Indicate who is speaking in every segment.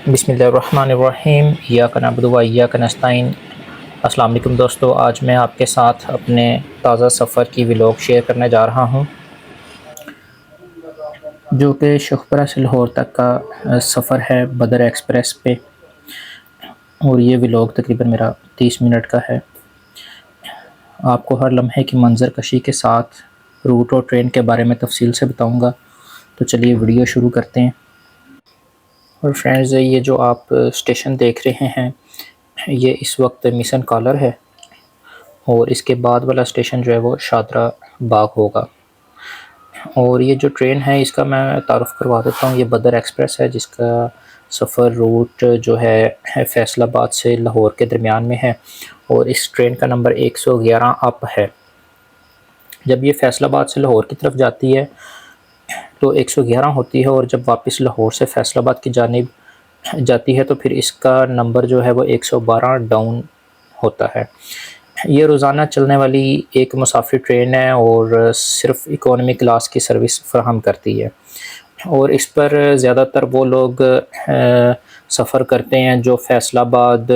Speaker 1: बिस्मिल्लाहिर्रहमानिर्रहीम इय्याका नअबुदु व इय्याका नस्तईन। अस्सलाम वालेकुम दोस्तों, आज मैं आपके साथ अपने ताज़ा सफ़र की व्लॉग शेयर करने जा रहा हूं, जो कि शेखपुरा से लाहौर तक का सफ़र है बदर एक्सप्रेस पे। और ये व्लॉग तकरीबन मेरा 30 मिनट का है। आपको हर लम्हे की मंजर कशी के साथ रूट और ट्रेन के बारे में तफसील से बताऊँगा। तो चलिए वीडियो शुरू करते हैं। और फ्रेंड्स, ये जो आप स्टेशन देख रहे हैं, ये इस वक्त मिशन कॉलर है और इसके बाद वाला स्टेशन जो है वो शादरा बाग होगा। और ये जो ट्रेन है इसका मैं तारुफ़ करवा देता हूँ। ये बदर एक्सप्रेस है, जिसका सफ़र रूट जो है फैसलाबाद से लाहौर के दरमियान में है और इस ट्रेन का नंबर 111 अप है। जब ये फैसलाबाद से लाहौर की तरफ जाती है तो 111 होती है, और जब वापस लाहौर से फैसलाबाद की जानिब जाती है तो फिर इसका नंबर जो है वो 112 डाउन होता है। ये रोज़ाना चलने वाली एक मुसाफिर ट्रेन है और सिर्फ़ इकोनॉमी क्लास की सर्विस फ़राहम करती है। और इस पर ज़्यादातर वो लोग सफ़र करते हैं जो फैसलाबाद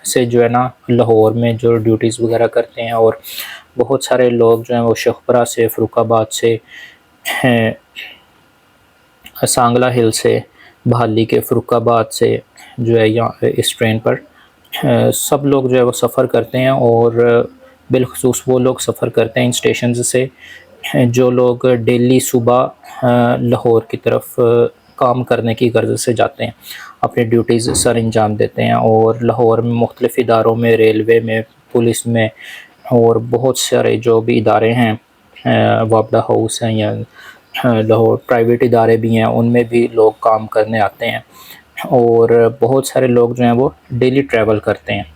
Speaker 1: से जो है ना लाहौर में जो ड्यूटीज़ वगैरह करते हैं। और बहुत सारे लोग जो हैं वो शेखपुरा से, फ़र्रुखाबाद से, सांगला हिल से, बहाली के फ़र्रुखाबाद से जो है यहाँ इस ट्रेन पर सब लोग जो है वो सफ़र करते हैं। और बिलख़ुसूस वो लोग सफ़र करते हैं इन स्टेशन से जो लोग डेली सुबह लाहौर की तरफ काम करने की गर्ज से जाते हैं, अपनी ड्यूटीज़ सर अंजाम देते हैं। और लाहौर में मुख्तलिफ़ इदारों में, रेलवे में, पुलिस में और बहुत सारे जो भी इदारे हैं, वापडा हाउस हैं या लाहौर प्राइवेट इदारे भी हैं, उनमें भी लोग काम करने आते हैं। और बहुत सारे लोग जो हैं वो डेली ट्रैवल करते हैं।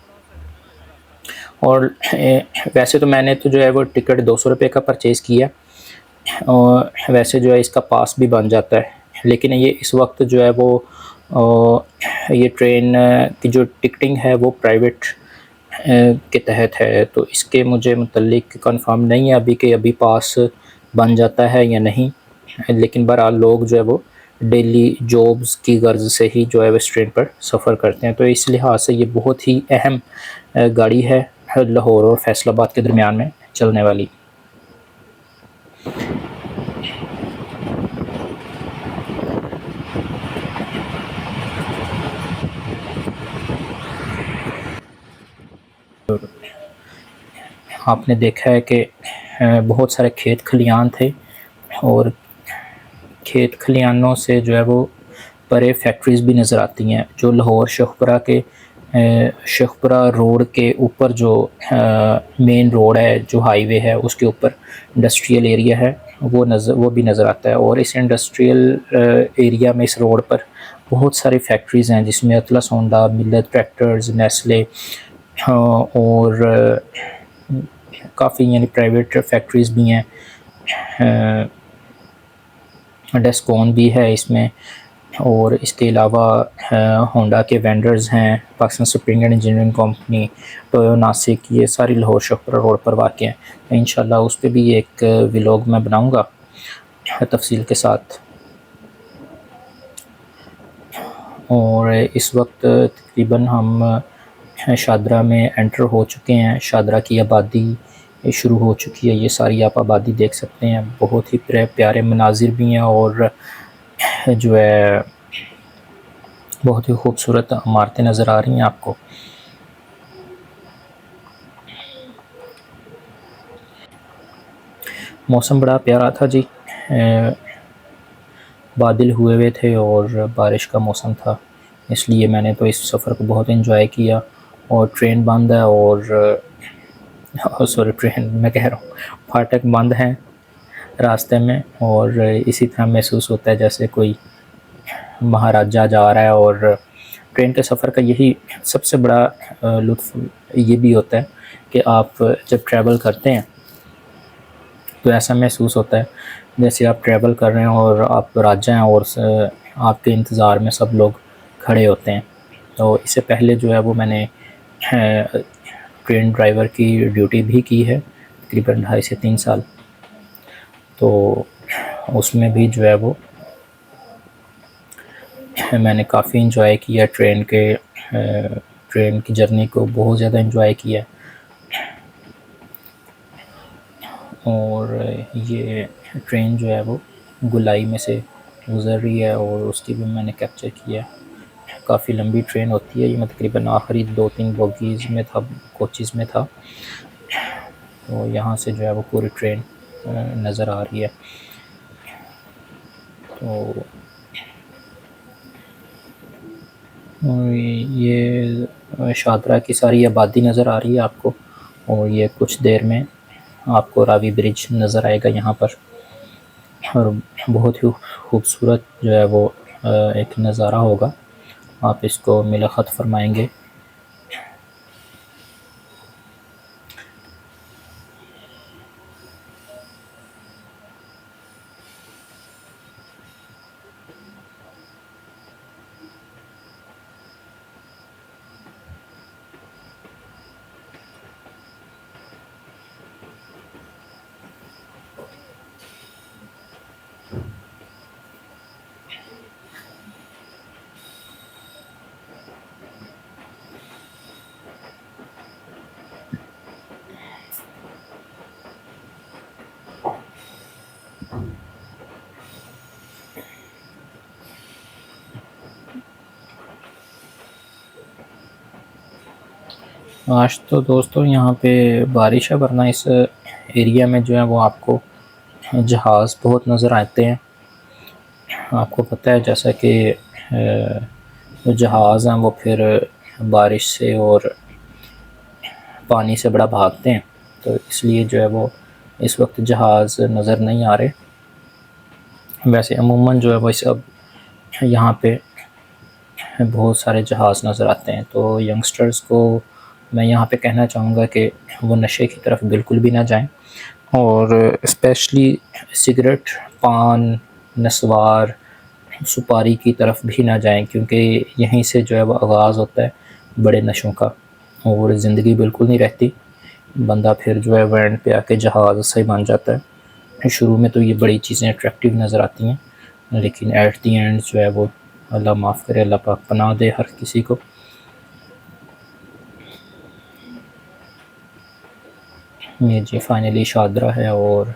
Speaker 1: और वैसे तो मैंने तो जो है वो टिकट 200 रुपये का परचेज़ किया, और वैसे जो है इसका पास भी बन जाता है। लेकिन ये इस वक्त जो है वो ये ट्रेन की जो टिकटिंग है वो प्राइवेट के तहत है, तो इसके मुझे मुतल्लिक कंफर्म नहीं है अभी कि अभी पास बन जाता है या नहीं। लेकिन बहरहाल लोग जो है वो डेली जॉब्स की गर्ज से ही जो है वो इस ट्रेन पर सफ़र करते हैं। तो इस लिहाज से ये बहुत ही अहम गाड़ी है लाहौर और फैसलाबाद के दरमियान में चलने वाली। आपने देखा है कि बहुत सारे खेत खलियान थे और खेत खलियानों से जो है वो परे फैक्ट्रीज़ भी नज़र आती हैं। जो लाहौर शेखपुरा रोड के ऊपर जो मेन रोड है, जो हाईवे है, उसके ऊपर इंडस्ट्रियल एरिया है, वो भी नज़र आता है। और इस इंडस्ट्रियल एरिया में, इस रोड पर बहुत सारी फैक्ट्रीज़ हैं, जिसमें अतलस होंडा, मिल्लत ट्रैक्टर्स, नेस्ले और काफ़ी यानी प्राइवेट फैक्ट्रीज़ भी हैं। डेस्कॉन भी है इसमें, और इसके अलावा होंडा के वेंडर्स हैं, Pakistan spring and engineering company, Toyo Nashik, ये सारी लाहौर शेखपुरा रोड पर वाक़ हैं। तो इंशाल्लाह उस पर भी एक व्लॉग मैं बनाऊंगा तफसील के साथ। और इस वक्त तकरीबन हम शादरा में एंटर हो चुके हैं। शादरा की आबादी शुरू हो चुकी है। ये सारी आप आबादी देख सकते हैं। बहुत ही प्यारे मनाजिर भी हैं और जो है बहुत ही खूबसूरत इमारतें नज़र आ रही हैं आपको। मौसम बड़ा प्यारा था जी, बादल हुए थे और बारिश का मौसम था, इसलिए मैंने तो इस सफ़र को बहुत एंजॉय किया। और ट्रेन बंद है और सॉरी, ट्रेन मैं कह रहा हूँ, फाटक बंद हैं रास्ते में। और इसी तरह महसूस होता है जैसे कोई महाराजा जा रहा है। और ट्रेन के सफ़र का यही सबसे बड़ा लुत्फ़ ये भी होता है कि आप जब ट्रैवल करते हैं तो ऐसा महसूस होता है जैसे आप ट्रैवल कर रहे हैं और आप राजा हैं और आपके इंतज़ार में सब लोग खड़े होते हैं। तो इससे पहले जो है वो मैंने ट्रेन ड्राइवर की ड्यूटी भी की है, तकरीबन 2.5 से 3 साल। तो उसमें भी जो है वो मैंने काफ़ी इंजॉय किया ट्रेन की जर्नी को बहुत ज़्यादा इंजॉय किया। और ये ट्रेन जो है वो गोलाई में से गुज़र रही है और उसकी भी मैंने कैप्चर किया। काफ़ी लंबी ट्रेन होती है ये, मैं तकरीबन आखिरी 2-3 बोगीज़ में था, कोचेज़ में था। तो यहाँ से जो है वो पूरी ट्रेन नज़र आ रही है। तो ये शादरा की सारी आबादी नज़र आ रही है आपको, और ये कुछ देर में आपको रावी ब्रिज नज़र आएगा यहाँ पर, और बहुत ही खूबसूरत जो है वो एक नज़ारा होगा, आप इसको मिलखत फरमाएंगे। आज तो दोस्तों यहाँ पे बारिश है, वरना इस एरिया में जो है वो आपको जहाज़ बहुत नज़र आते हैं। आपको पता है जैसा कि जो जहाज़ हैं वो फिर बारिश से और पानी से बड़ा भागते हैं, तो इसलिए जो है वो इस वक्त जहाज़ नज़र नहीं आ रहे। वैसे अमूमन जो है वो सब यहाँ पे बहुत सारे जहाज़ नज़र आते हैं। तो यंगस्टर्स को मैं यहाँ पे कहना चाहूँगा कि वो नशे की तरफ बिल्कुल भी ना जाएं, और स्पेशली सिगरेट, पान, नस्वार, सुपारी की तरफ भी ना जाएं, क्योंकि यहीं से जो है वो आगाज़ होता है बड़े नशों का, और ज़िंदगी बिल्कुल नहीं रहती। बंदा फिर जो है वो एंड पे आके जहाज़ से बन जाता है। शुरू में तो ये बड़ी चीज़ें अट्रैक्टिव नज़र आती हैं, लेकिन एट दी एंड जो है वो अल्लाह माफ़ करे, अल्लाह पाक पनाह दे हर किसी को। ये जी फाइनली शादरा है। और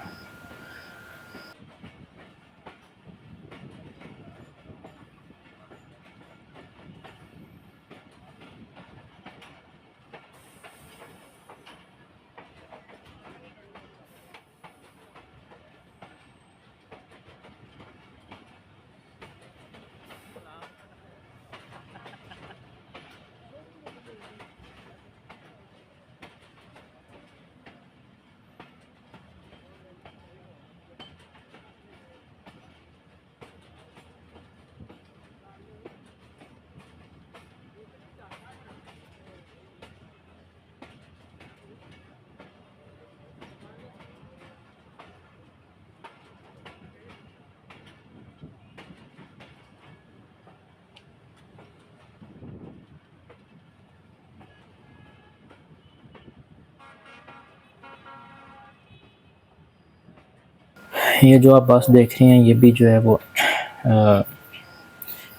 Speaker 1: ये जो आप बस देख रहे हैं, ये भी जो है वो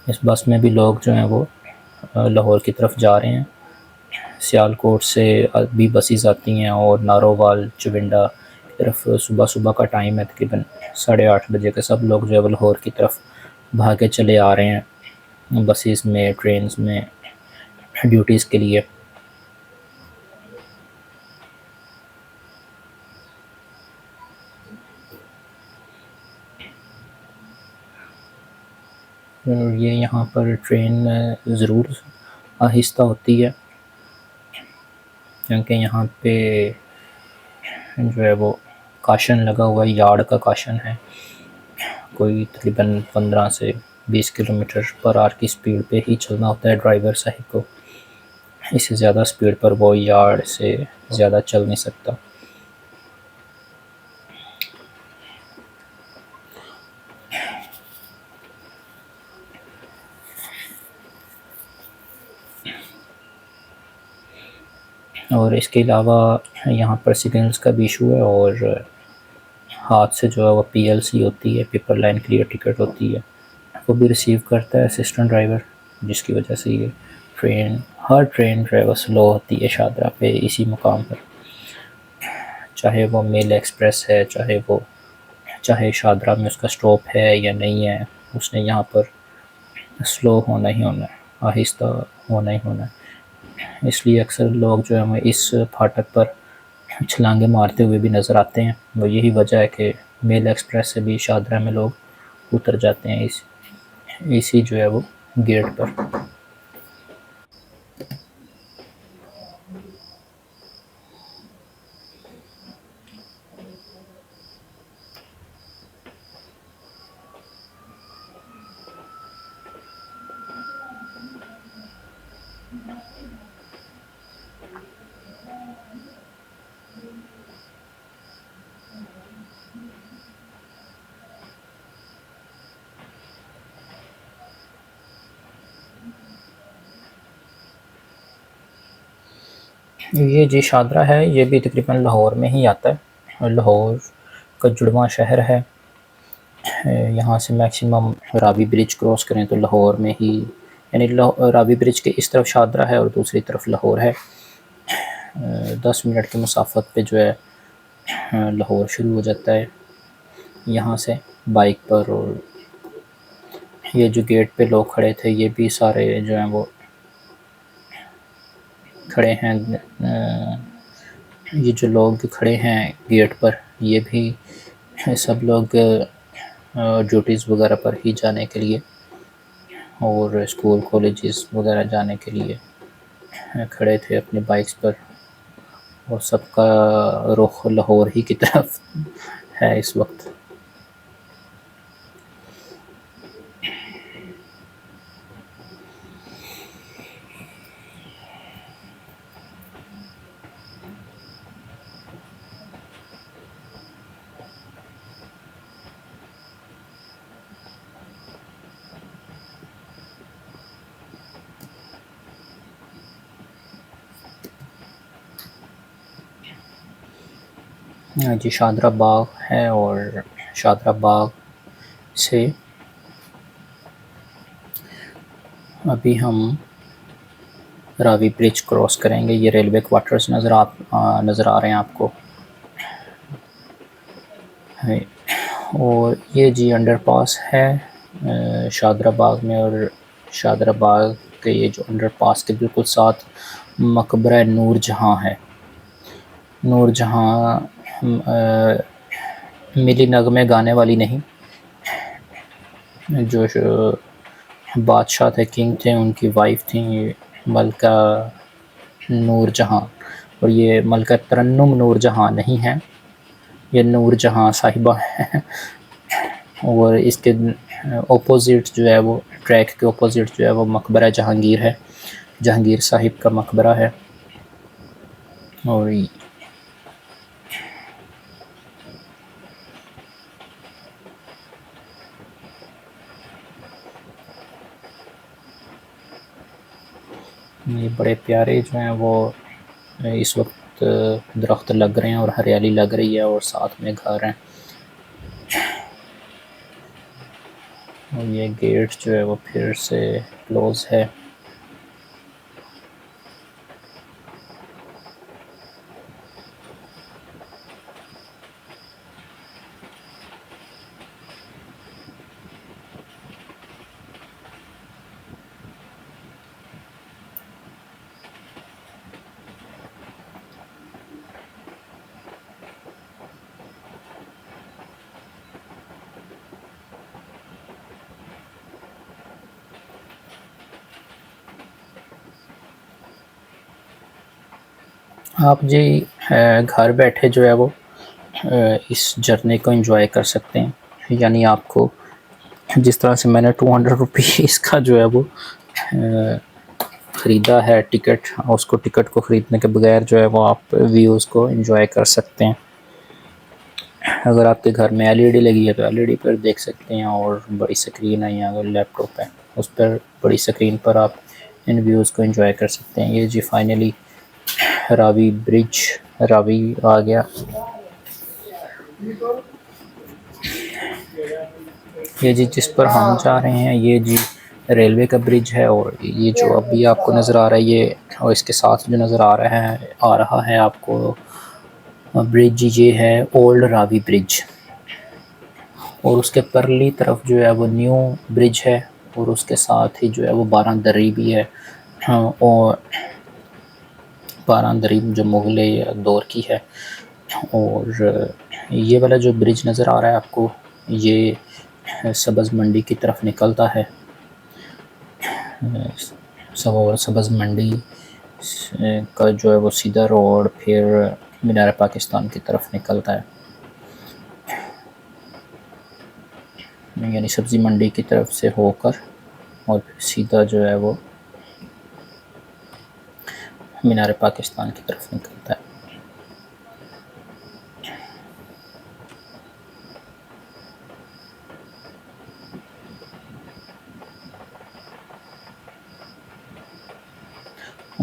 Speaker 1: इस बस में भी लोग जो हैं वो लाहौर की तरफ जा रहे हैं। सियालकोट से भी बसेस आती हैं, और नारोवाल, चुविंडा की तरफ सुबह सुबह का टाइम है, तकरीबन 8:30 बजे के सब लोग जो है वो लाहौर की तरफ भागे चले आ रहे हैं बसेस में, ट्रेन्स में, ड्यूटीज़ के लिए। और ये यहाँ पर ट्रेन ज़रूर आहिस्ता होती है, क्योंकि यहाँ पे जो है वो काशन लगा हुआ है, यार्ड का काशन है। कोई तकरीबन 15 से 20 किलोमीटर पर आवर की स्पीड पे ही चलना होता है ड्राइवर साहब को, इससे ज़्यादा स्पीड पर वो यार्ड से ज़्यादा चल नहीं सकता। और इसके अलावा यहाँ पर सिग्नल्स का भी इशू है, और हाथ से जो है वो PLC होती है, पेपर लाइन क्लियर टिकट होती है, को भी रिसीव करता है असिस्टेंट ड्राइवर, जिसकी वजह से ये हर ट्रेन जो है वो स्लो होती है शादरा पे इसी मुकाम पर, चाहे वो मेल एक्सप्रेस है, चाहे शादरा में उसका स्टॉप है या नहीं है, उसने यहाँ पर स्लो होना ही होना है, आहिस्ता होना ही होना है। इसलिए अक्सर लोग जो है हमें इस फाटक पर छलांगे मारते हुए भी नज़र आते हैं। वो यही वजह है कि मेल एक्सप्रेस से भी शादरा में लोग उतर जाते हैं इसी जो है वो गेट पर। ये जी शादरा है, ये भी तकरीबन लाहौर में ही आता है। लाहौर का जुड़वां शहर है। यहाँ से मैक्सिमम रावी ब्रिज क्रॉस करें तो लाहौर में ही, यानी रावी ब्रिज के इस तरफ शादरा है और दूसरी तरफ लाहौर है। 10 मिनट की मुसाफत पे जो है लाहौर शुरू हो जाता है यहाँ से बाइक पर। और ये जो गेट पे लोग खड़े थे ये भी सारे जो हैं वो खड़े हैं। ये जो लोग खड़े हैं गेट पर ये भी सब लोग ड्यूटीज़ वगैरह पर ही जाने के लिए और स्कूल कॉलेजेस वगैरह जाने के लिए खड़े थे अपनी बाइक्स पर, और सबका रुख लाहौर ही की तरफ है इस वक्त। जी शादरा बाग है और शादरा बाग से अभी हम रावी ब्रिज क्रॉस करेंगे। ये रेलवे क्वार्टर्स नज़र आ रहे हैं आपको है। और ये जी अंडरपास है शादरा बाग में, और शादरा बाग के ये जो अंडरपास के बिल्कुल साथ मकबरा नूर जहाँ है। नूर जहाँ मिली नगमे गाने वाली नहीं, जो बादशाह थे, किंग थे, उनकी वाइफ थी मलका नूर जहाँ। और ये मलका तरन्नुम नूर जहाँ नहीं है, ये नूर जहाँ साहिबा है। और इसके ऑपोजिट जो है वो ट्रैक के ऑपोजिट जो है वो मकबरा जहांगीर है, जहांगीर साहिब का मकबरा है। और ये बड़े प्यारे जो हैं वो इस वक्त दरख्त लग रहे हैं और हरियाली लग रही है और साथ में घर हैं। और ये गेट जो है वो फिर से क्लोज़ है। आप जी घर बैठे जो है वो इस जर्नी को एंजॉय कर सकते हैं। यानी आपको जिस तरह से मैंने 200 रुपीज़ का जो है वो ख़रीदा है टिकट, उसको टिकट को ख़रीदने के बगैर जो है वो आप व्यूज़ को एंजॉय कर सकते हैं। अगर आपके घर में एलईडी लगी है तो एलईडी पर देख सकते हैं, और बड़ी स्क्रीन है या अगर लैपटॉप है उस पर बड़ी स्क्रीन पर आप इन व्यूज़ को एंजॉय कर सकते हैं। ये जी फाइनली रावी ब्रिज, रावी आ गया। ये जी जिस पर हम जा रहे हैं ये जी रेलवे का ब्रिज है, और ये जो अभी आपको नज़र आ रहा है ये, और इसके साथ जो नज़र आ रहा है आपको ब्रिज, ये है ओल्ड रावी ब्रिज। और उसके परली तरफ जो है वो न्यू ब्रिज है, और उसके साथ ही जो है वो बारादरी भी है। और बारादरी जो मुग़ल दौर की है। और ये वाला जो ब्रिज नज़र आ रहा है आपको, ये सब्ज़ मंडी की तरफ निकलता है। सब्ज़ मंडी का जो है वो सीधा रोड फिर मीनार पाकिस्तान की तरफ निकलता है, यानी सब्ज़ी मंडी की तरफ से होकर और फिर सीधा जो है वो मीनार पाकिस्तान की तरफ निकलता है।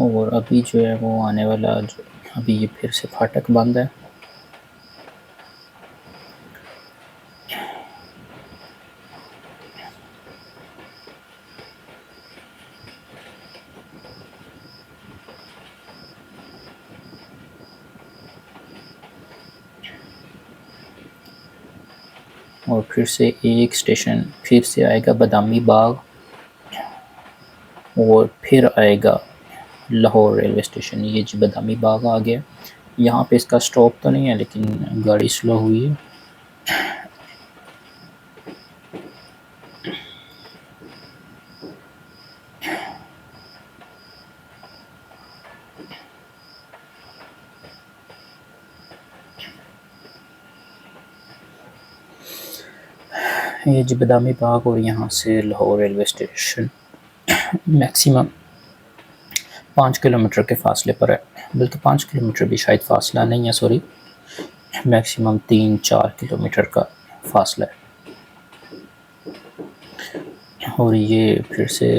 Speaker 1: और अभी जो है वो आने वाला जो अभी ये फिर से फाटक बंद है। और फिर से एक स्टेशन फिर से आएगा बादामी बाग, और फिर आएगा लाहौर रेलवे स्टेशन। ये जी बादामी बाग आ गया। यहाँ पे इसका स्टॉप तो नहीं है, लेकिन गाड़ी स्लो हुई है। ये जी बादामी बाग, और यहाँ से Lahore railway station maximum 5 kilometre के फासले पर है। बल्कि 5 किलोमीटर भी शायद फासला नहीं है, सॉरी, मैक्सिमम 3-4 किलोमीटर का फासला है। और ये फिर से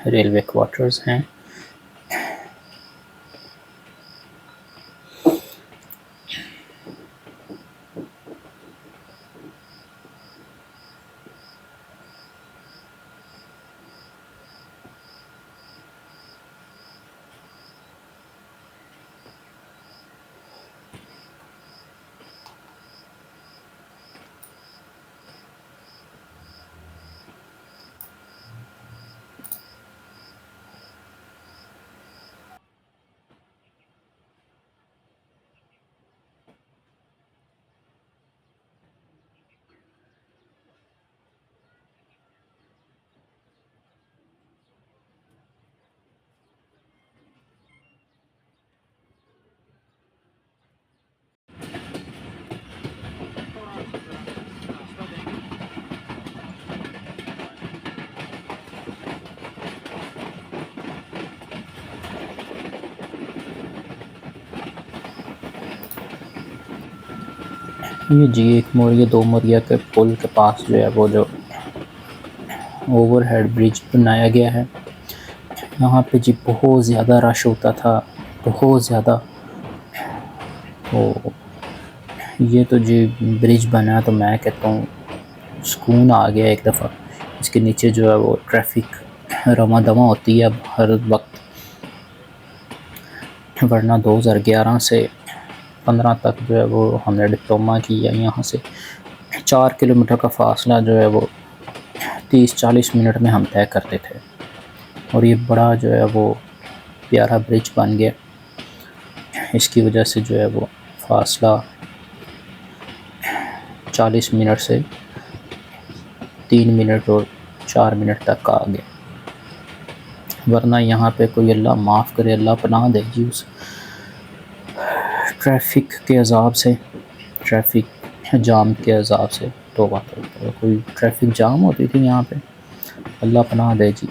Speaker 1: रेलवे क्वार्टर्स हैं। ये जी एक मोरिया दो मोरिया के पुल के पास जो है वो जो ओवरहेड ब्रिज बनाया गया है। यहाँ पे जी बहुत ज़्यादा रश होता था, बहुत ज़्यादा। तो ये तो जी ब्रिज बना तो मैं कहता हूँ सुकून आ गया एक दफ़ा। इसके नीचे जो है वो ट्रैफिक रमा दमा होती है अब हर वक्त, वरना 2011 से 15 तक जो है वो हमने डिप्लोमा किया। यहाँ से 4 किलोमीटर का फासला जो है वो 30-40 मिनट में हम तय करते थे। और ये बड़ा जो है वो प्यारा ब्रिज बन गया। इसकी वजह से जो है वो फासला 40 मिनट से 3 मिनट और 4 मिनट तक का आ गया। वरना यहाँ पे कोई अल्लाह माफ़ करे, अल्लाह पनाह दे जी उस ट्रैफिक के अज़ाब से, ट्रैफिक जाम के अज़ाब से। तौबा तौबा, कोई ट्रैफिक जाम होती थी यहाँ पे, अल्लाह पनाह दे जी।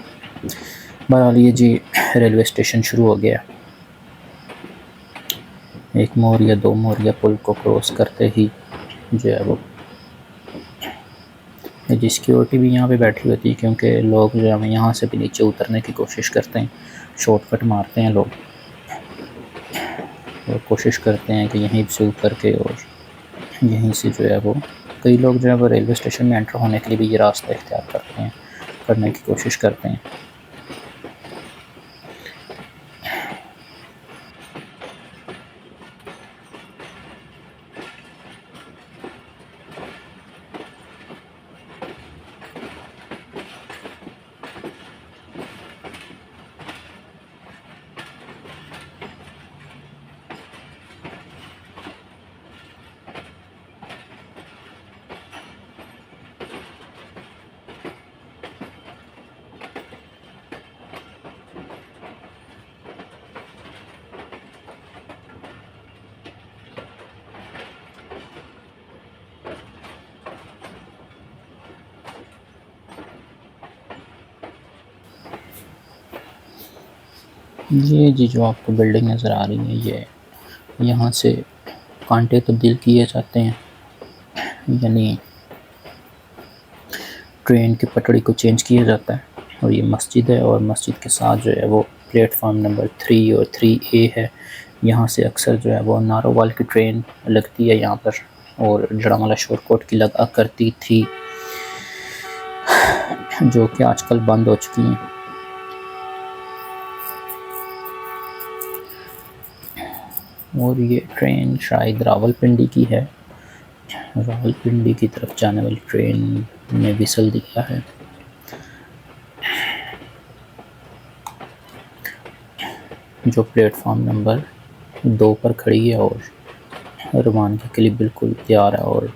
Speaker 1: बहरहाल ये जी रेलवे स्टेशन शुरू हो गया। एक मोड़ या दो मोड़ या पुल को क्रॉस करते ही जो है वो जी सिक्योरिटी भी यहाँ पे बैठी होती है, क्योंकि लोग जो है यहाँ से भी नीचे उतरने की कोशिश करते हैं, शॉर्टकट मारते हैं लोग, और कोशिश करते हैं कि यहीं से उतर के और यहीं से जो है वो कई लोग जो है वो रेलवे स्टेशन में एंटर होने के लिए भी ये रास्ता इख्तियार करते हैं, करने की कोशिश करते हैं। ये जी जो आपको बिल्डिंग नज़र आ रही है, ये यहाँ से कांटे तब्दील किए जाते हैं, यानी ट्रेन की पटड़ी को चेंज किया जाता है। और ये मस्जिद है, और मस्जिद के साथ जो है वो प्लेटफार्म नंबर 3 और 3A है। यहाँ से अक्सर जो है वो नारोवाल की ट्रेन लगती है यहाँ पर, और जड़ावाला शोरकोट की लगा करती थी, जो कि आजकल बंद हो चुकी हैं। और ये ट्रेन शायद रावलपिंडी की है, रावलपिंडी की तरफ जाने वाली ट्रेन ने विसल दिया है। जो प्लेटफार्म नंबर 2 पर खड़ी है और रवानगी के लिए बिल्कुल तैयार है। और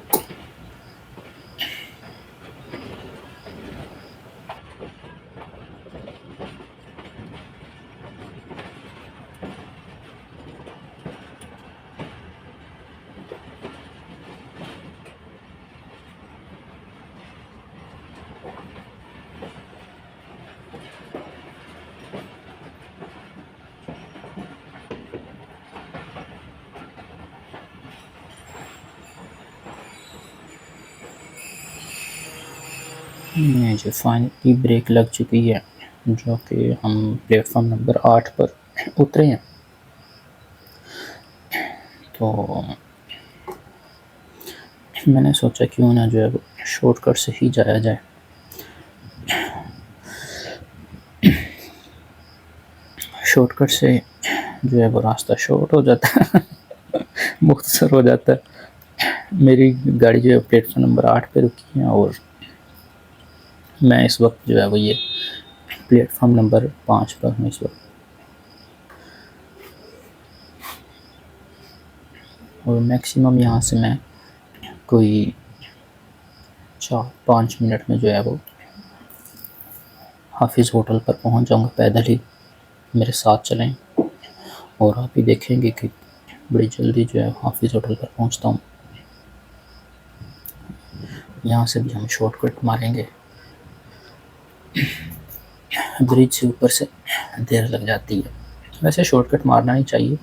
Speaker 1: ये जो फाइनली ब्रेक लग चुकी है, जो कि हम प्लेटफार्म नंबर 8 पर उतरे हैं। तो मैंने सोचा क्यों ना जो है वो शॉर्टकट से ही जाया जाए। शॉर्टकट से जो है वो रास्ता शॉर्ट हो जाता है, मुख्तसर हो जाता है। मेरी गाड़ी जो है प्लेटफार्म नंबर 8 पे रुकी है, और मैं इस वक्त जो है वो ये प्लेटफार्म नंबर 5 पर हूँ इस वक्त। और मैक्सिमम यहाँ से मैं कोई 4-5 मिनट में जो है वो हाफिज़ होटल पर पहुँच जाऊँगा पैदल ही। मेरे साथ चलें, और आप भी देखेंगे कि बड़ी जल्दी जो है हाफिज़ होटल पर पहुँचता हूँ। यहाँ से भी हम शॉर्टकट मारेंगे, ब्रिज से ऊपर से देर लग जाती है। वैसे शॉर्टकट मारना ही चाहिए,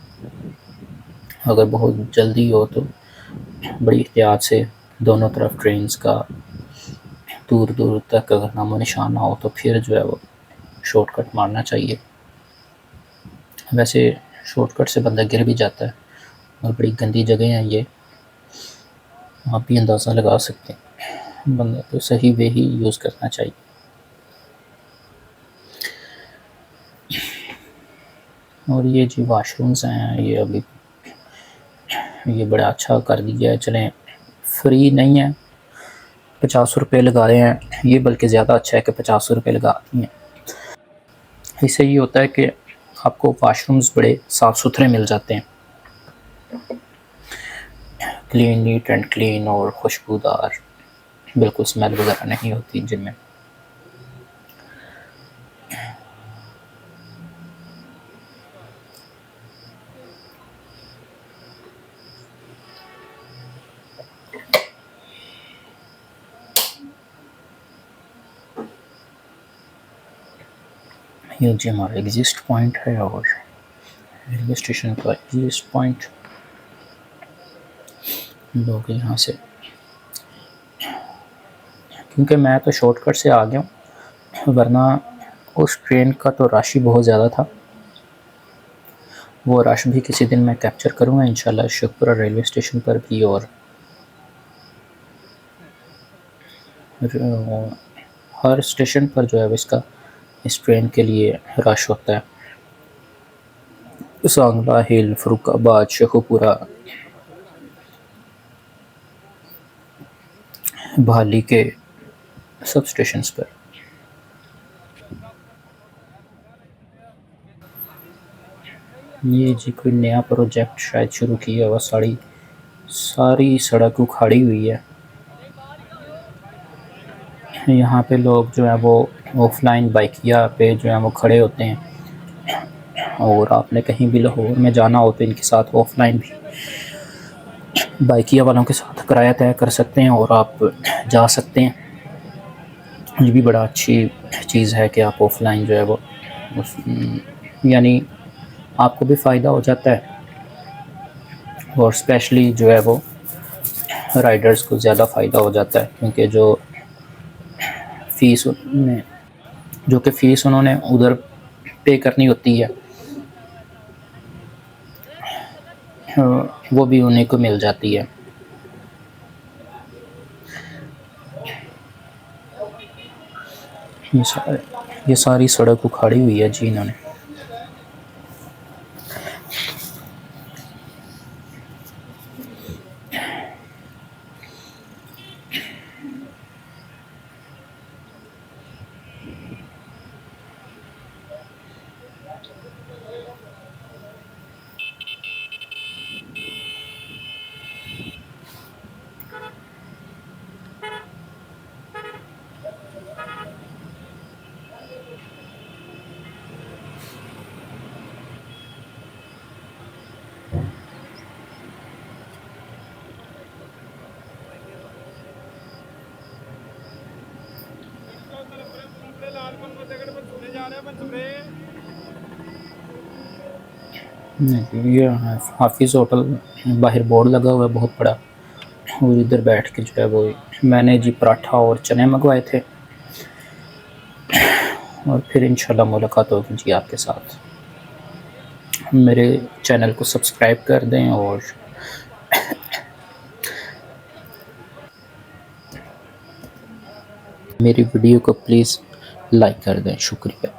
Speaker 1: अगर बहुत जल्दी हो तो बड़ी एहतियात से दोनों तरफ ट्रेन्स का दूर दूर तक अगर नामो निशान ना हो तो फिर जो है वो शॉर्टकट मारना चाहिए। वैसे शॉर्टकट से बंदा गिर भी जाता है, और बड़ी गंदी जगह है ये, आप भी अंदाज़ा लगा सकते हैं। बंदा तो सही वे ही यूज़ करना चाहिए। और ये जी वाशरूम्स हैं, ये अभी ये बड़ा अच्छा कर दिया है। चलें, फ्री नहीं है, 50 रुपये लगा रहे हैं ये, बल्कि ज़्यादा अच्छा है कि 50 रुपये लगाती हैं। इससे ये होता है कि आपको वाशरूम्स बड़े साफ़ सुथरे मिल जाते हैं, क्लीन, नीट एंड क्लीन और खुशबूदार, बिल्कुल स्मेल वगैरह नहीं होती जिनमें। ये जी हमारा एग्जिस्ट पॉइंट है, और रेलवे स्टेशन का एग्जिस्ट पॉइंट लोग यहाँ से, क्योंकि मैं तो शॉर्टकट से आ गया हूँ, वरना उस ट्रेन का तो रश ही बहुत ज़्यादा था। वो रश भी किसी दिन मैं कैप्चर करूँगा इंशाल्लाह, शेखपुरा रेलवे स्टेशन पर भी। और हर स्टेशन पर जो है वो इसका इस ट्रेन के लिए रश होता है। सांगला हिल, फरुखाबाद, शेखुपुरा, भाली के सब स्टेशंस पर। ये जी कोई नया प्रोजेक्ट शायद शुरू किया हुआ, सारी सड़क उखाड़ी हुई है। यहाँ पे लोग जो है वो ऑफलाइन बाइकिया पे जो है वो खड़े होते हैं, और आपने कहीं भी लाहौर में जाना हो तो इनके साथ ऑफलाइन भी बाइकिया वालों के साथ किराया तय कर सकते हैं और आप जा सकते हैं। ये भी बड़ा अच्छी चीज़ है कि आप ऑफलाइन जो है वो यानी आपको भी फ़ायदा हो जाता है, और स्पेशली जो है वो राइडर्स को ज़्यादा फ़ायदा हो जाता है, क्योंकि फ़ीस उन्होंने उधर पे करनी होती है, वो भी उन्हीं को मिल जाती है। ये सारी सड़क उखाड़ी हुई है जी इन्होंने। ये हाफिज़ होटल बाहर बोर्ड लगा हुआ है बहुत बड़ा, और इधर बैठ के जो है वो मैंने जी पराठा और चने मंगवाए थे, और फिर इंशाल्लाह मुलाकात होगी जी आपके साथ। मेरे चैनल को सब्सक्राइब कर दें और मेरी वीडियो को प्लीज़ लाइक कर दें। शुक्रिया।